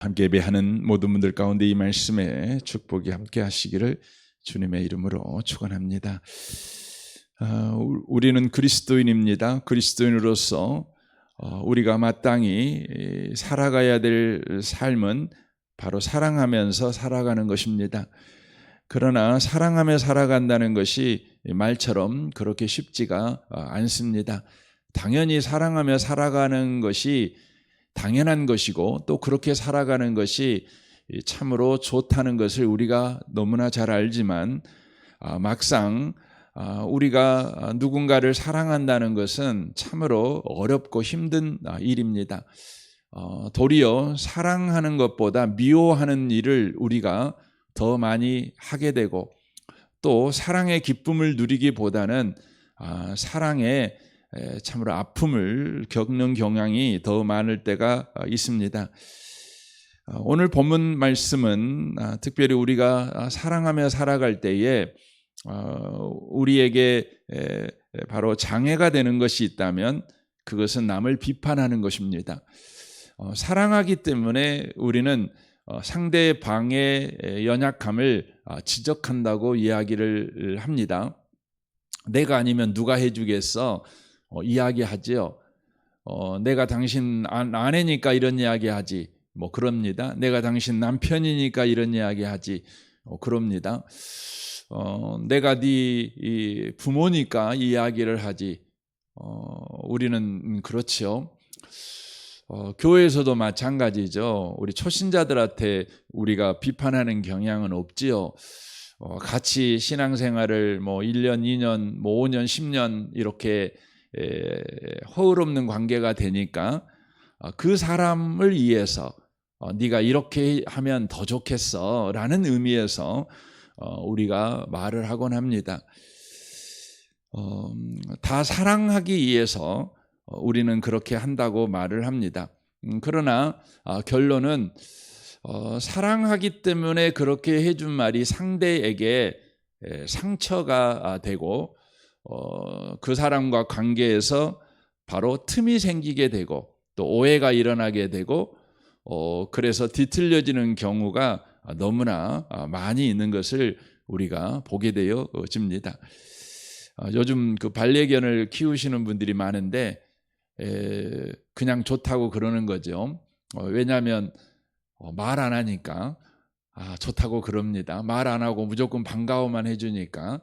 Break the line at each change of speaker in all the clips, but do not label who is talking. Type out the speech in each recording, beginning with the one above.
함께 예배하는 모든 분들 가운데 이 말씀에 축복이 함께 하시기를 주님의 이름으로 축원합니다. 우리는 그리스도인입니다. 그리스도인으로서 우리가 마땅히 살아가야 될 삶은 바로 사랑하면서 살아가는 것입니다. 그러나 사랑하며 살아간다는 것이 말처럼 그렇게 쉽지가 않습니다. 당연히 사랑하며 살아가는 것이 당연한 것이고 또 그렇게 살아가는 것이 참으로 좋다는 것을 우리가 너무나 잘 알지만 막상 우리가 누군가를 사랑한다는 것은 참으로 어렵고 힘든 일입니다. 도리어 사랑하는 것보다 미워하는 일을 우리가 더 많이 하게 되고 또 사랑의 기쁨을 누리기보다는 사랑의 참으로 아픔을 겪는 경향이 더 많을 때가 있습니다. 오늘 본문 말씀은 특별히 우리가 사랑하며 살아갈 때에 우리에게 바로 장애가 되는 것이 있다면 그것은 남을 비판하는 것입니다. 사랑하기 때문에 우리는 상대의 방해 연약함을 지적한다고 이야기를 합니다. 내가 아니면 누가 해주겠어? 이야기하지요. 내가 당신 아내니까 이런 이야기하지. 그럽니다. 내가 당신 남편이니까 이런 이야기하지. 그럽니다. 내가 네 부모니까 이 이야기를 하지. 우리는 그렇지요. 교회에서도 마찬가지죠. 우리 초신자들한테 우리가 비판하는 경향은 없지요. 같이 신앙생활을 1년, 2년, 5년, 10년 이렇게 허울 없는 관계가 되니까 그 사람을 위해서 네가 이렇게 하면 더 좋겠어 라는 의미에서 우리가 말을 하곤 합니다. 다 사랑하기 위해서 우리는 그렇게 한다고 말을 합니다. 그러나 결론은 사랑하기 때문에 그렇게 해준 말이 상대에게 상처가 되고 그 사람과 관계에서 바로 틈이 생기게 되고 또 오해가 일어나게 되고 그래서 뒤틀려지는 경우가 너무나 많이 있는 것을 우리가 보게 되어집니다. 요즘 그 반려견을 키우시는 분들이 많은데 그냥 좋다고 그러는 거죠. 왜냐하면 말 안 하니까 좋다고 그럽니다. 말 안 하고 무조건 반가워만 해주니까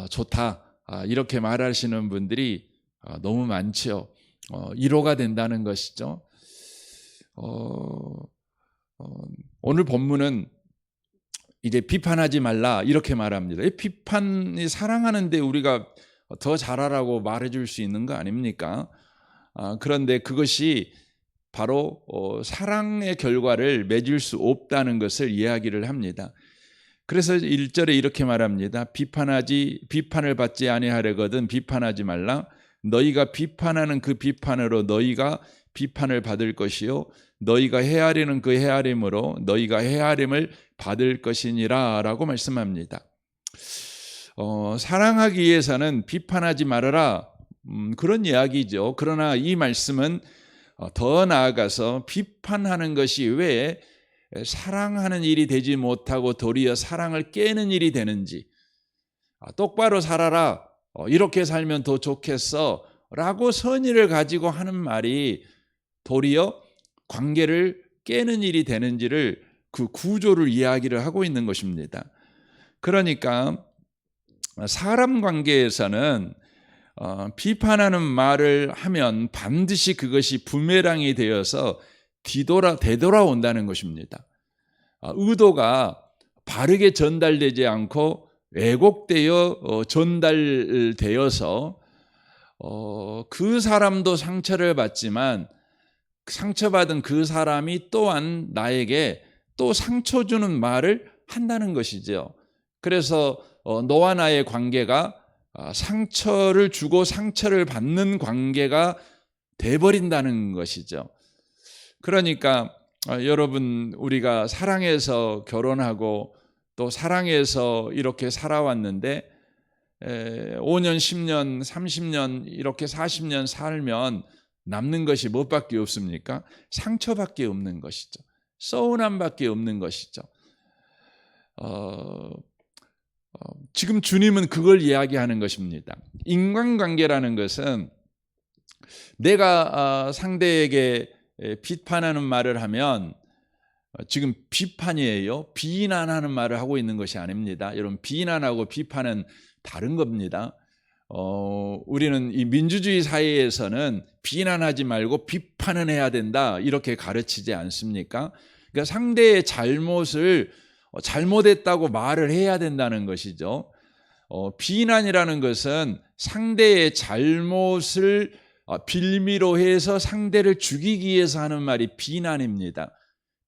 좋다 이렇게 말하시는 분들이 너무 많죠. 위로가 된다는 것이죠. 오늘 본문은 이제 비판하지 말라 이렇게 말합니다. 비판이 사랑하는데 우리가 더 잘하라고 말해줄 수 있는 거 아닙니까? 그런데 그것이 바로 사랑의 결과를 맺을 수 없다는 것을 이야기를 합니다. 그래서 1절에 이렇게 말합니다. 비판을 받지 아니하려거든 비판하지 말라. 너희가 비판하는 그 비판으로 너희가 비판을 받을 것이요 너희가 헤아리는 그 헤아림으로 너희가 헤아림을 받을 것이니라 라고 말씀합니다. 사랑하기 위해서는 비판하지 말아라 그런 이야기죠. 그러나 이 말씀은 더 나아가서 비판하는 것이 왜 사랑하는 일이 되지 못하고 도리어 사랑을 깨는 일이 되는지 똑바로 살아라 이렇게 살면 더 좋겠어 라고 선의를 가지고 하는 말이 도리어 관계를 깨는 일이 되는지를 그 구조를 이야기를 하고 있는 것입니다. 그러니까 사람 관계에서는 비판하는 말을 하면 반드시 그것이 부메랑이 되어서 되돌아온다는 것입니다. 의도가 바르게 전달되지 않고 왜곡되어 전달되어서 그 사람도 상처를 받지만 상처받은 그 사람이 또한 나에게 또 상처 주는 말을 한다는 것이죠. 그래서 너와 나의 관계가 상처를 주고 상처를 받는 관계가 돼버린다는 것이죠. 그러니까 여러분 우리가 사랑해서 결혼하고 또 사랑해서 이렇게 살아왔는데 5년, 10년, 30년 이렇게 40년 살면 남는 것이 무엇밖에 없습니까? 상처밖에 없는 것이죠. 서운함밖에 없는 것이죠. 지금 주님은 그걸 이야기하는 것입니다. 인간관계라는 것은 내가 상대에게 비판하는 말을 하면 지금 비판이에요. 비난하는 말을 하고 있는 것이 아닙니다. 여러분, 비난하고 비판은 다른 겁니다. 우리는 이 민주주의 사회에서는 비난하지 말고 비판은 해야 된다 이렇게 가르치지 않습니까? 그러니까 상대의 잘못을 잘못했다고 말을 해야 된다는 것이죠. 비난이라는 것은 상대의 잘못을 빌미로 해서 상대를 죽이기 위해서 하는 말이 비난입니다.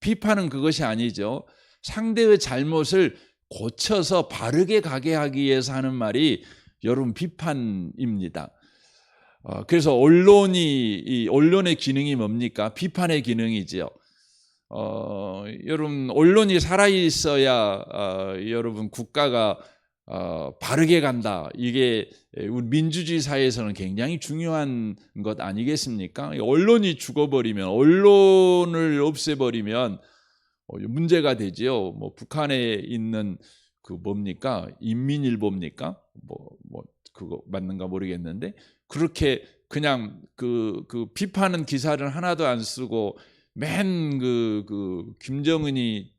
비판은 그것이 아니죠. 상대의 잘못을 고쳐서 바르게 가게 하기 위해서 하는 말이 여러분 비판입니다. 그래서 언론의 기능이 뭡니까? 비판의 기능이지요. 여러분, 언론이 살아 있어야 여러분 국가가 바르게 간다. 이게 우리 민주주의 사회에서는 굉장히 중요한 것 아니겠습니까? 언론이 죽어버리면, 언론을 없애버리면 문제가 되지요. 뭐 북한에 있는 그 뭡니까? 인민일보입니까? 그거 맞는가 모르겠는데 그렇게 그냥 그 비판은 기사를 하나도 안 쓰고 맨 그 김정은이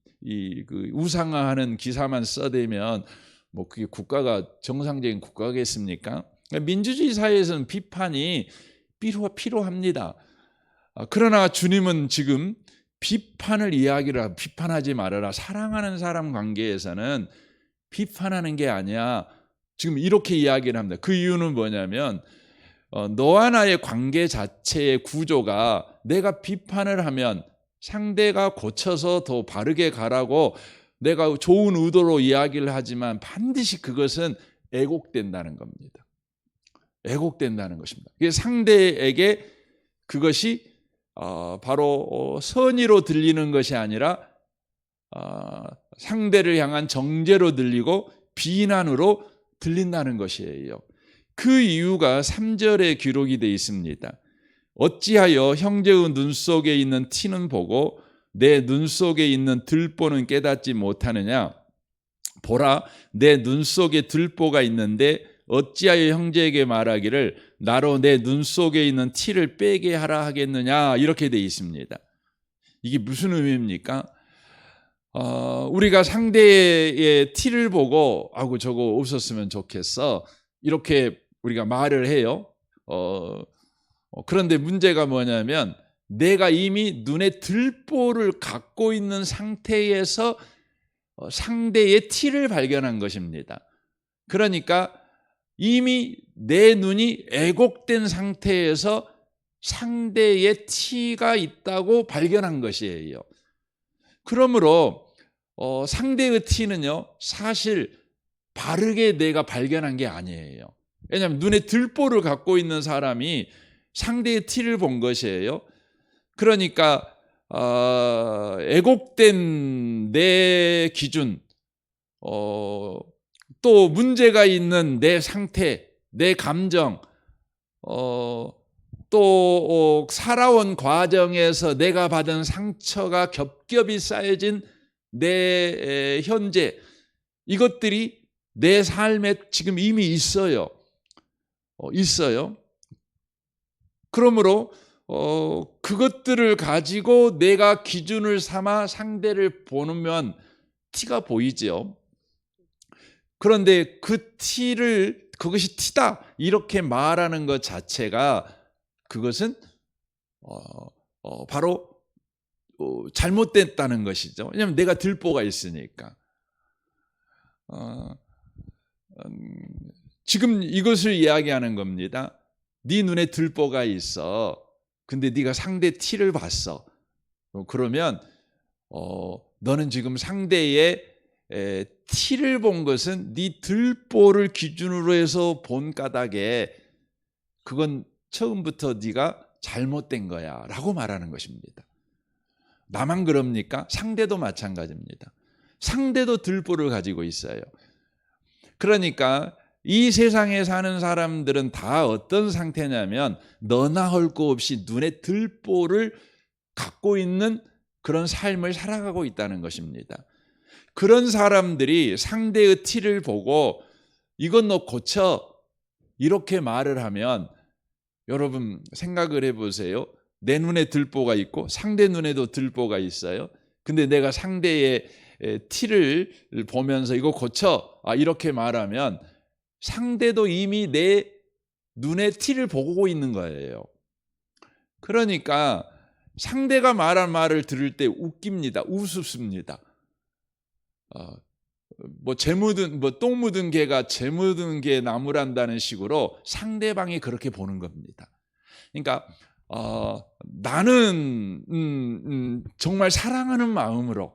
그 우상화하는 기사만 써대면 뭐 그게 국가가 정상적인 국가겠습니까? 민주주의 사회에서는 비판이 필요합니다. 그러나 주님은 지금 비판을 이야기를 비판하지 말아라. 사랑하는 사람 관계에서는 비판하는 게 아니야. 지금 이렇게 이야기를 합니다. 그 이유는 뭐냐면 너와 나의 관계 자체의 구조가 내가 비판을 하면 상대가 고쳐서 더 바르게 가라고 내가 좋은 의도로 이야기를 하지만 반드시 그것은 애곡된다는 겁니다. 애곡된다는 것입니다. 상대에게 그것이 바로 선의로 들리는 것이 아니라 상대를 향한 정죄로 들리고 비난으로 들린다는 것이에요. 그 이유가 3절에 기록이 되어 있습니다. 어찌하여 형제의 눈 속에 있는 티는 보고 내 눈 속에 있는 들보는 깨닫지 못하느냐? 보라, 내 눈 속에 들보가 있는데 어찌하여 형제에게 말하기를 나로 내 눈 속에 있는 티를 빼게 하라 하겠느냐? 이렇게 되어 있습니다. 이게 무슨 의미입니까? 우리가 상대의 티를 보고 저거 없었으면 좋겠어 이렇게 우리가 말을 해요. 그런데 문제가 뭐냐면 내가 이미 눈에 들보를 갖고 있는 상태에서 상대의 티를 발견한 것입니다. 그러니까 이미 내 눈이 애곡된 상태에서 상대의 티가 있다고 발견한 것이에요. 그러므로 상대의 티는요, 사실 바르게 내가 발견한 게 아니에요. 왜냐하면 눈에 들보를 갖고 있는 사람이 상대의 티를 본 것이에요. 그러니까 애곡된 내 기준, 또 문제가 있는 내 상태, 내 감정, 또 살아온 과정에서 내가 받은 상처가 겹겹이 쌓여진 내 현재, 이것들이 내 삶에 지금 이미 있어요. 그러므로 그것들을 가지고 내가 기준을 삼아 상대를 보면 티가 보이죠. 그런데 그것이 티다 이렇게 말하는 것 자체가 그것은 바로 잘못됐다는 것이죠. 왜냐하면 내가 들보가 있으니까. 지금 이것을 이야기하는 겁니다. 네 눈에 들보가 있어. 근데 네가 상대 티를 봤어. 그러면 너는 지금 상대의 티를 본 것은 네 들보를 기준으로 해서 본 까닭에 그건 처음부터 네가 잘못된 거야 라고 말하는 것입니다. 나만 그럽니까? 상대도 마찬가지입니다. 상대도 들보를 가지고 있어요. 그러니까 이 세상에 사는 사람들은 다 어떤 상태냐면 너나 할 거 없이 눈에 들보를 갖고 있는 그런 삶을 살아가고 있다는 것입니다. 그런 사람들이 상대의 티를 보고 이건 너 고쳐 이렇게 말을 하면 여러분 생각을 해보세요. 내 눈에 들보가 있고 상대 눈에도 들보가 있어요. 근데 내가 상대의 티를 보면서 이거 고쳐 이렇게 말하면 상대도 이미 내 눈에 티를 보고 있는 거예요. 그러니까 상대가 말한 말을 들을 때 웃깁니다. 우습습니다. 똥 묻은 개가 재 묻은 개 나무란다는 식으로 상대방이 그렇게 보는 겁니다. 그러니까 나는 정말 사랑하는 마음으로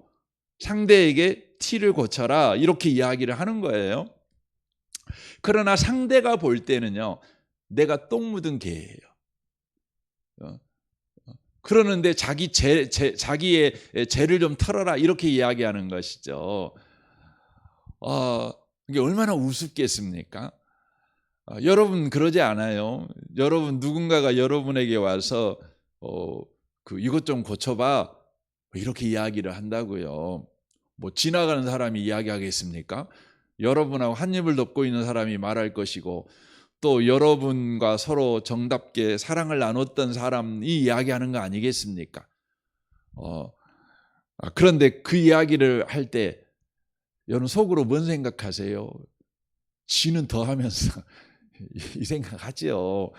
상대에게 티를 고쳐라 이렇게 이야기를 하는 거예요. 그러나 상대가 볼 때는요, 내가 똥 묻은 개예요. 그러는데 자기의 죄를 좀 털어라 이렇게 이야기하는 것이죠. 이게 얼마나 우습겠습니까? 여러분 그러지 않아요. 여러분 누군가가 여러분에게 와서 이것 좀 고쳐봐 이렇게 이야기를 한다고요. 뭐 지나가는 사람이 이야기하겠습니까? 여러분하고 한 입을 덮고 있는 사람이 말할 것이고 또 여러분과 서로 정답게 사랑을 나눴던 사람이 이야기하는 거 아니겠습니까? 그런데 그 이야기를 할 때 여러분 속으로 뭔 생각하세요? 지는 더 하면서 이 생각하죠.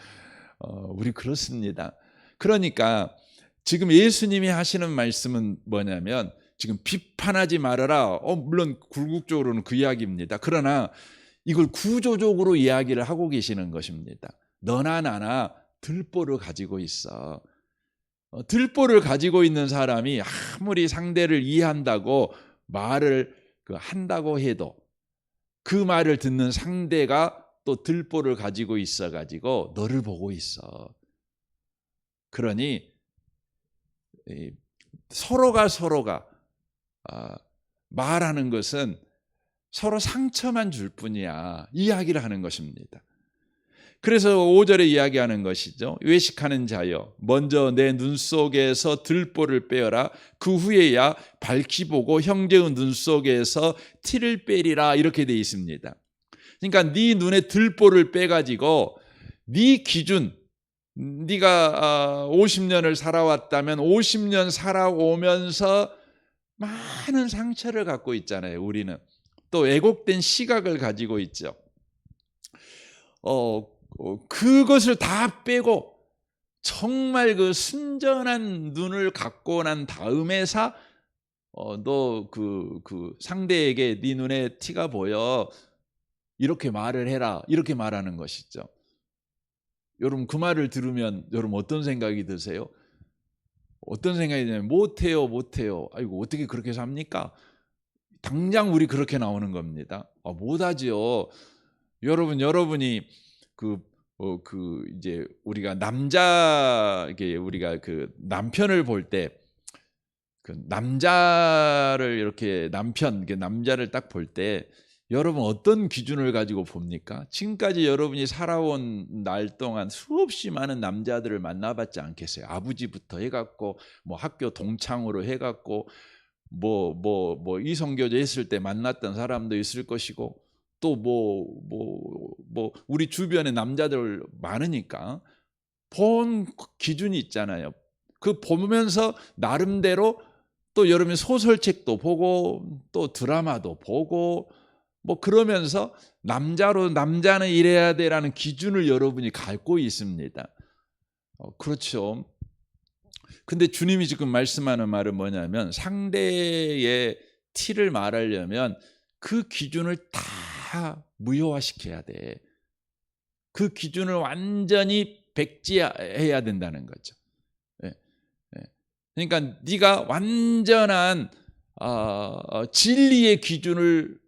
우리 그렇습니다. 그러니까 지금 예수님이 하시는 말씀은 뭐냐면 지금 비판하지 말아라. 물론 궁극적으로는 그 이야기입니다. 그러나 이걸 구조적으로 이야기를 하고 계시는 것입니다. 너나 나나 들보를 가지고 있어. 들보를 가지고 있는 사람이 아무리 상대를 이해한다고 말을 한다고 해도 그 말을 듣는 상대가 또 들보를 가지고 있어가지고 너를 보고 있어. 그러니 서로가 말하는 것은 서로 상처만 줄 뿐이야. 이야기를 하는 것입니다. 그래서 5절에 이야기하는 것이죠. 외식하는 자여 먼저 내 눈 속에서 들보를 빼어라. 그 후에야 밝히 보고 형제의 눈 속에서 티를 빼리라 이렇게 되어 있습니다. 그러니까 네 눈에 들보를 빼가지고 네 기준 네가 50년을 살아왔다면 50년 살아오면서 많은 상처를 갖고 있잖아요. 우리는 또 왜곡된 시각을 가지고 있죠. 그것을 다 빼고 정말 그 순전한 눈을 갖고 난 다음에서 너 그 상대에게 네 눈에 티가 보여 이렇게 말을 해라 이렇게 말하는 것이죠. 여러분 그 말을 들으면 여러분 어떤 생각이 드세요? 어떤 생각이 드냐면 못해요. 아이고 어떻게 그렇게 삽니까? 당장 우리 그렇게 나오는 겁니다. 못하지요. 여러분이 이제 우리가 우리가 그 남편을 볼 때 그 남자를 이렇게 남자를 딱 볼 때 여러분 어떤 기준을 가지고 봅니까? 지금까지 여러분이 살아온 날 동안 수없이 많은 남자들을 만나봤지 않겠어요? 아버지부터 해갖고 뭐 학교 동창으로 해갖고 뭐 이성교제 했을 때 만났던 사람도 있을 것이고 또 우리 주변에 남자들 많으니까 본 기준이 있잖아요. 그 보면서 나름대로 또 여러분 소설책도 보고 또 드라마도 보고 뭐 그러면서 남자는 이래야 돼라는 기준을 여러분이 갖고 있습니다. 그렇죠. 근데 주님이 지금 말씀하는 말은 뭐냐면 상대의 티를 말하려면 그 기준을 다 무효화시켜야 돼. 그 기준을 완전히 백지해야 된다는 거죠. 그러니까 네가 완전한 진리의 기준을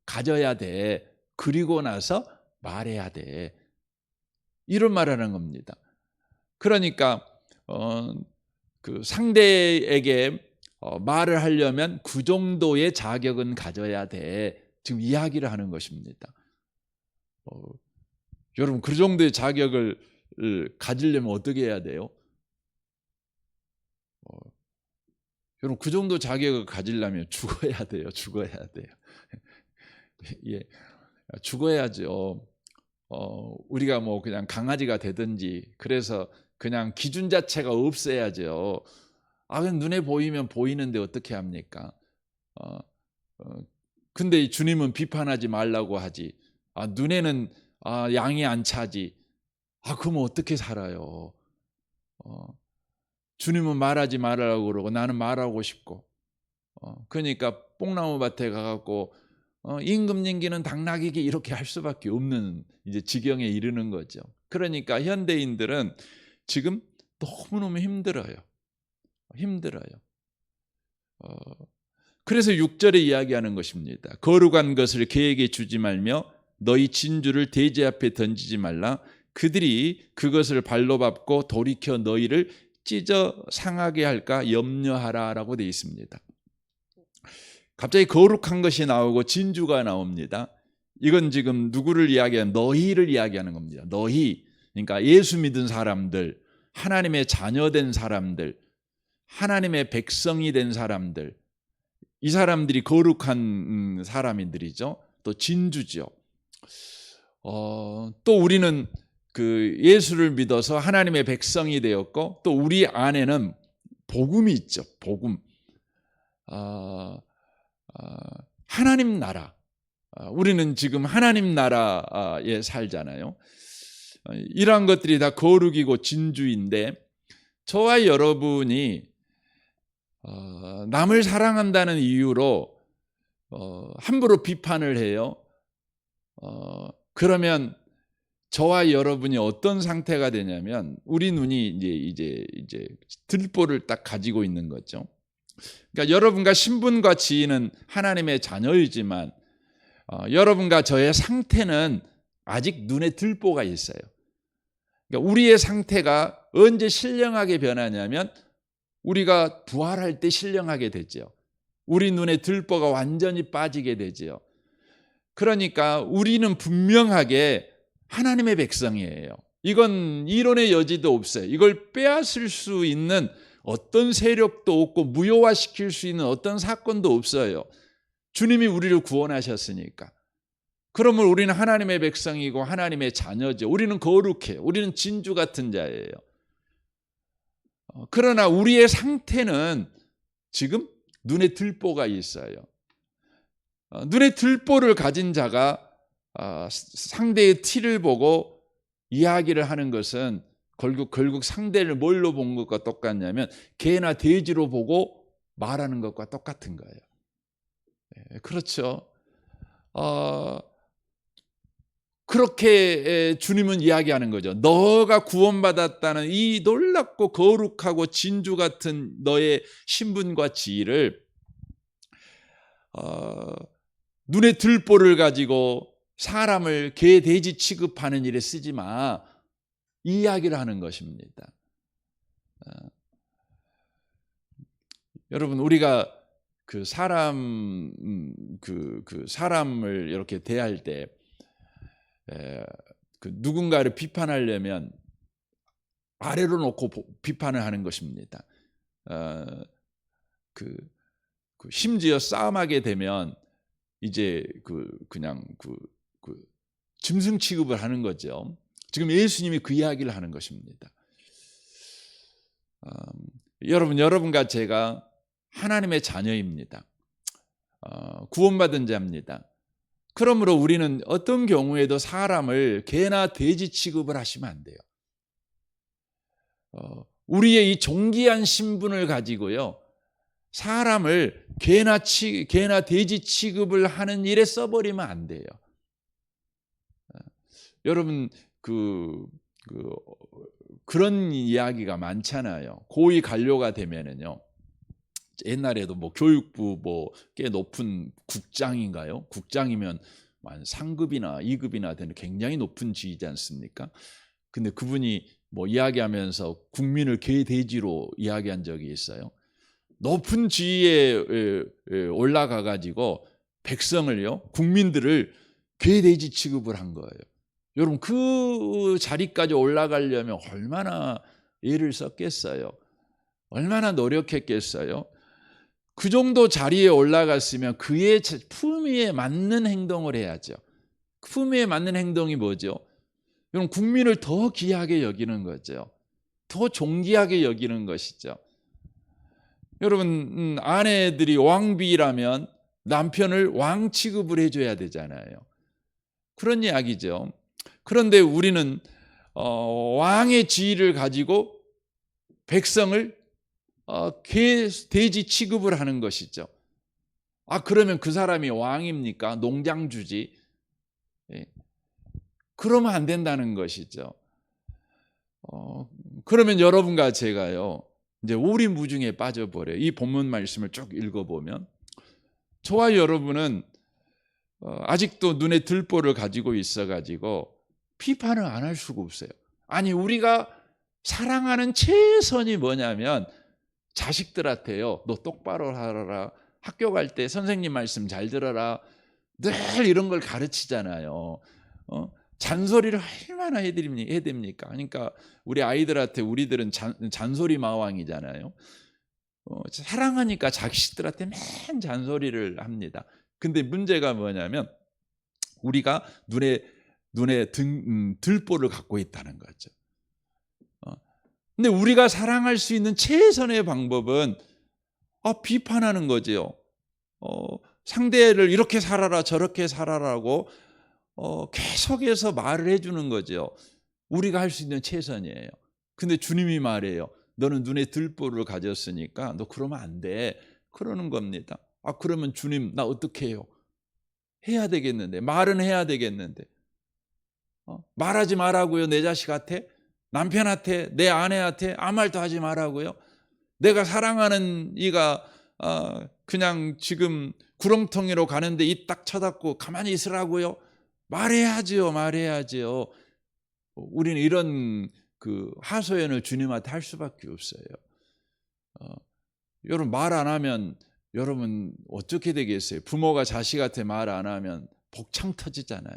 가져야 돼. 그리고 나서 말해야 돼. 이런 말하는 겁니다. 그러니까 그 상대에게 말을 하려면 그 정도의 자격은 가져야 돼. 지금 이야기를 하는 것입니다. 여러분 그 정도의 자격을 가지려면 어떻게 해야 돼요? 여러분 그 정도 자격을 가지려면 죽어야 돼요. 죽어야 돼요. 예, 죽어야죠. 우리가 뭐 그냥 강아지가 되든지 그래서 그냥 기준 자체가 없어야죠. 그냥 눈에 보이면 보이는데 어떻게 합니까? 근데 주님은 비판하지 말라고 하지. 눈에는 양이 안 차지. 그럼 어떻게 살아요? 주님은 말하지 말라고 그러고 나는 말하고 싶고. 그러니까 뽕나무 밭에 가갖고 임금님기는 당나귀기 이렇게 할 수밖에 없는 이제 지경에 이르는 거죠. 그러니까 현대인들은 지금 너무너무 힘들어요. 그래서 6절에 이야기하는 것입니다. 거룩한 것을 그에게 주지 말며 너희 진주를 대제 앞에 던지지 말라. 그들이 그것을 발로 밟고 돌이켜 너희를 찢어 상하게 할까 염려하라라고 되어 있습니다. 갑자기 거룩한 것이 나오고 진주가 나옵니다. 이건 지금 누구를 이야기하는, 너희를 이야기하는 겁니다. 너희, 그러니까 예수 믿은 사람들, 하나님의 자녀된 사람들, 하나님의 백성이 된 사람들, 이 사람들이 거룩한 사람들이죠. 또 진주죠. 또 우리는 그 예수를 믿어서 하나님의 백성이 되었고, 또 우리 안에는 복음이 있죠. 복음. 하나님 나라. 우리는 지금 하나님 나라에 살잖아요. 이러한 것들이 다 거룩이고 진주인데, 저와 여러분이 남을 사랑한다는 이유로 함부로 비판을 해요. 그러면 저와 여러분이 어떤 상태가 되냐면 우리 눈이 이제 들보를 딱 가지고 있는 거죠. 그러니까 여러분과 신분과 지위는 하나님의 자녀이지만 여러분과 저의 상태는 아직 눈에 들보가 있어요. 그러니까 우리의 상태가 언제 신령하게 변하냐면 우리가 부활할 때 신령하게 되죠. 우리 눈에 들보가 완전히 빠지게 되죠. 그러니까 우리는 분명하게 하나님의 백성이에요. 이건 이론의 여지도 없어요. 이걸 빼앗을 수 있는 어떤 세력도 없고 무효화시킬 수 있는 어떤 사건도 없어요. 주님이 우리를 구원하셨으니까. 그러면 우리는 하나님의 백성이고 하나님의 자녀죠. 우리는 거룩해요. 우리는 진주 같은 자예요. 그러나 우리의 상태는 지금 눈에 들보가 있어요. 눈에 들보를 가진 자가 상대의 티를 보고 이야기를 하는 것은 결국 상대를 뭘로 본 것과 똑같냐면 개나 돼지로 보고 말하는 것과 똑같은 거예요. 그렇죠. 그렇게 주님은 이야기하는 거죠. 너가 구원받았다는 이 놀랍고 거룩하고 진주 같은 너의 신분과 지위를 눈에 들보를 가지고 사람을 개, 돼지 취급하는 일에 쓰지 마. 이 이야기를 하는 것입니다. 여러분, 우리가 그 사람을 이렇게 대할 때 누군가를 비판하려면 아래로 놓고 비판을 하는 것입니다. 심지어 싸움하게 되면 이제 그냥 짐승 취급을 하는 거죠. 지금 예수님이 그 이야기를 하는 것입니다. 여러분과 제가 하나님의 자녀입니다. 구원받은 자입니다. 그러므로 우리는 어떤 경우에도 사람을 개나 돼지 취급을 하시면 안 돼요. 우리의 이 존귀한 신분을 가지고요, 사람을 개나 돼지 취급을 하는 일에 써버리면 안 돼요. 여러분 그런 이야기가 많잖아요. 고위 관료가 되면은요, 옛날에도 뭐 교육부 꽤 높은 국장인가요? 국장이면 상급이나 2급이나 되는 굉장히 높은 지위지 않습니까? 근데 그분이 뭐 이야기하면서 국민을 개 돼지로 이야기한 적이 있어요. 높은 지위에 올라가 가지고 백성을요, 국민들을 개 돼지 취급을 한 거예요. 여러분 그 자리까지 올라가려면 얼마나 애를 썼겠어요? 얼마나 노력했겠어요? 그 정도 자리에 올라갔으면 그의 품위에 맞는 행동을 해야죠. 품위에 맞는 행동이 뭐죠? 여러분, 국민을 더 귀하게 여기는 거죠. 더 존귀하게 여기는 것이죠. 여러분, 아내들이 왕비라면 남편을 왕 취급을 해줘야 되잖아요. 그런 이야기죠. 그런데 우리는 왕의 지위를 가지고 백성을 돼지 취급을 하는 것이죠. 그러면 그 사람이 왕입니까? 농장주지. 예. 그러면 안 된다는 것이죠. 그러면 여러분과 제가요, 이제 오리무중에 빠져버려요. 이 본문 말씀을 쭉 읽어보면 저와 여러분은 아직도 눈에 들보를 가지고 있어가지고 비판을 안 할 수가 없어요. 아니, 우리가 사랑하는 최선이 뭐냐면 자식들한테요, 너 똑바로 하라, 학교 갈 때 선생님 말씀 잘 들어라, 늘 이런 걸 가르치잖아요. 잔소리를 얼마나 해야 됩니까? 그러니까 우리 아이들한테, 우리들은 잔소리 마왕이잖아요. 사랑하니까 자식들한테 맨 잔소리를 합니다. 근데 문제가 뭐냐면 우리가 눈에 들보를 갖고 있다는 거죠. 근데 우리가 사랑할 수 있는 최선의 방법은 비판하는 거지요. 상대를 이렇게 살아라 저렇게 살아라고 계속해서 말을 해주는 거죠. 우리가 할 수 있는 최선이에요. 근데 주님이 말해요. 너는 눈에 들보를 가졌으니까 너 그러면 안 돼. 그러는 겁니다. 그러면 주님, 나 어떻게 해요? 해야 되겠는데, 말은 해야 되겠는데. 말하지 말라고요. 내 자식한테, 남편한테, 내 아내한테 아무 말도 하지 말라고요. 내가 사랑하는 이가 그냥 지금 구렁텅이로 가는데 입 딱 쳐닫고 가만히 있으라고요. 말해야지요. 우리는 이런 하소연을 주님한테 할 수밖에 없어요. 여러분, 말 안 하면 여러분 어떻게 되겠어요? 부모가 자식한테 말 안 하면 복창 터지잖아요.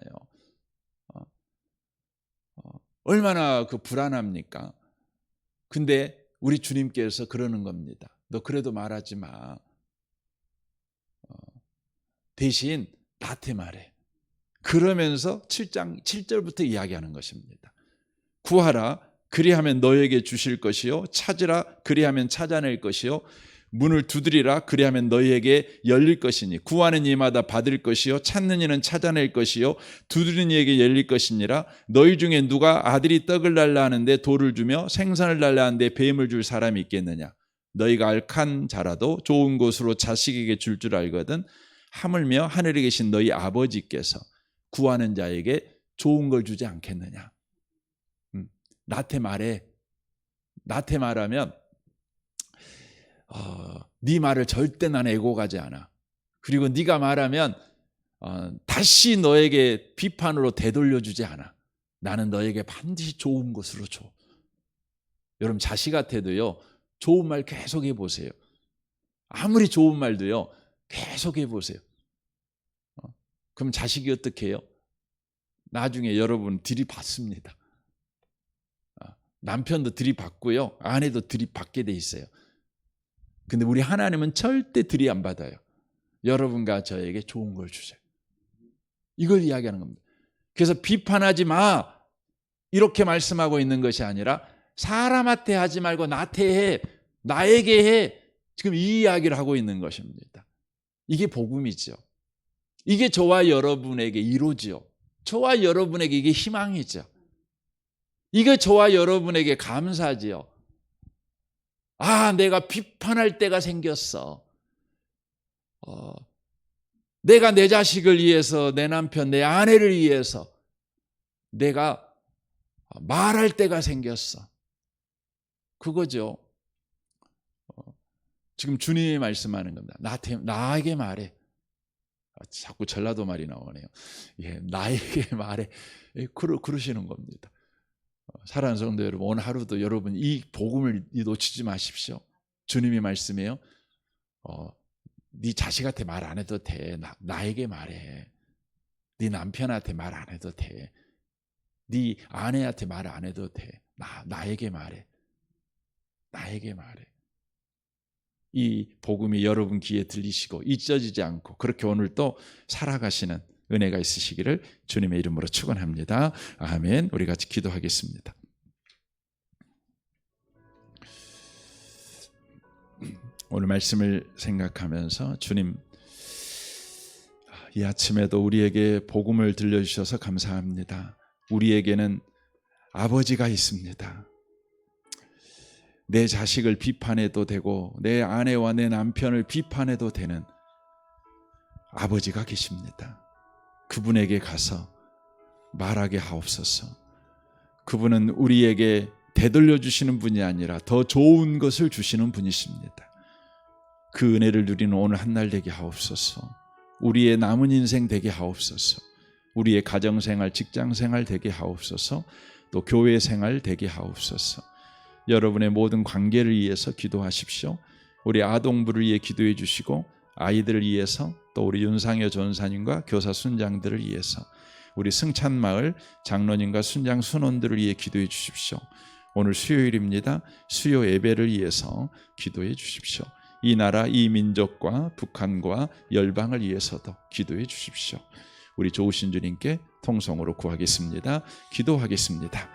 얼마나 불안합니까? 근데 우리 주님께서 그러는 겁니다. 너 그래도 말하지 마. 대신 나한테 말해. 그러면서 7장 7절부터 이야기하는 것입니다. 구하라, 그리하면 너에게 주실 것이요, 찾으라, 그리하면 찾아낼 것이요, 문을 두드리라, 그리하면 너희에게 열릴 것이니, 구하는 이마다 받을 것이요, 찾는 이는 찾아낼 것이요, 두드리는 이에게 열릴 것이니라. 너희 중에 누가 아들이 떡을 달라 하는데 돌을 주며 생선을 달라 하는데 뱀을 줄 사람이 있겠느냐? 너희가 악한 자라도 좋은 것으로 자식에게 줄 알거든. 하물며 하늘에 계신 너희 아버지께서 구하는 자에게 좋은 걸 주지 않겠느냐? 나한테 말해. 나한테 말하면 네 말을 절대 난 애고가지 않아. 그리고 네가 말하면 다시 너에게 비판으로 되돌려주지 않아. 나는 너에게 반드시 좋은 것으로 줘. 여러분, 자식한테도요, 좋은 말 계속 해보세요. 아무리 좋은 말도요, 계속 해보세요. 그럼 자식이 어떻게 해요? 나중에 여러분 들이받습니다. 남편도 들이받고요, 아내도 들이받게 돼 있어요. 근데 우리 하나님은 절대 들이 안 받아요. 여러분과 저에게 좋은 걸 주세요. 이걸 이야기하는 겁니다. 그래서 비판하지 마, 이렇게 말씀하고 있는 것이 아니라 사람한테 하지 말고 나한테 해, 나에게 해, 지금 이 이야기를 하고 있는 것입니다. 이게 복음이죠. 이게 저와 여러분에게 이루어지요. 저와 여러분에게 이게 희망이죠. 이게 저와 여러분에게 감사지요. 내가 비판할 때가 생겼어. 내가 내 자식을 위해서, 내 남편, 내 아내를 위해서 내가 말할 때가 생겼어. 그거죠. 지금 주님이 말씀하는 겁니다. 나에게 말해. 자꾸 전라도 말이 나오네요. 나에게 말해. 그러시는 겁니다. 사랑하는 성도 여러분, 오늘 하루도 여러분 이 복음을 놓치지 마십시오. 주님이 말씀해요. 네 자식한테 말 안 해도 돼. 나에게 말해. 네 남편한테 말 안 해도 돼. 네 아내한테 말 안 해도 돼. 나에게 말해. 나에게 말해. 이 복음이 여러분 귀에 들리시고 잊혀지지 않고 그렇게 오늘 또 살아가시는 은혜가 있으시기를 주님의 이름으로 축원합니다. 아멘. 우리 같이 기도하겠습니다. 오늘 말씀을 생각하면서 주님, 이 아침에도 우리에게 복음을 들려주셔서 감사합니다. 우리에게는 아버지가 있습니다. 내 자식을 비판해도 되고 내 아내와 내 남편을 비판해도 되는 아버지가 계십니다. 그분에게 가서 말하게 하옵소서. 그분은 우리에게 되돌려 주시는 분이 아니라 더 좋은 것을 주시는 분이십니다. 그 은혜를 누리는 오늘 한날 되게 하옵소서. 우리의 남은 인생 되게 하옵소서. 우리의 가정생활, 직장생활 되게 하옵소서. 또 교회생활 되게 하옵소서. 여러분의 모든 관계를 위해서 기도하십시오. 우리 아동부를 위해 기도해 주시고 아이들을 위해서 또 우리 윤상여 전사님과 교사 순장들을 위해서 우리 승찬마을 장로님과 순장 순원들을 위해 기도해 주십시오. 오늘 수요일입니다. 수요 예배를 위해서 기도해 주십시오. 이 나라, 이 민족과 북한과 열방을 위해서도 기도해 주십시오. 우리 좋으신 주님께 통성으로 구하겠습니다. 기도하겠습니다.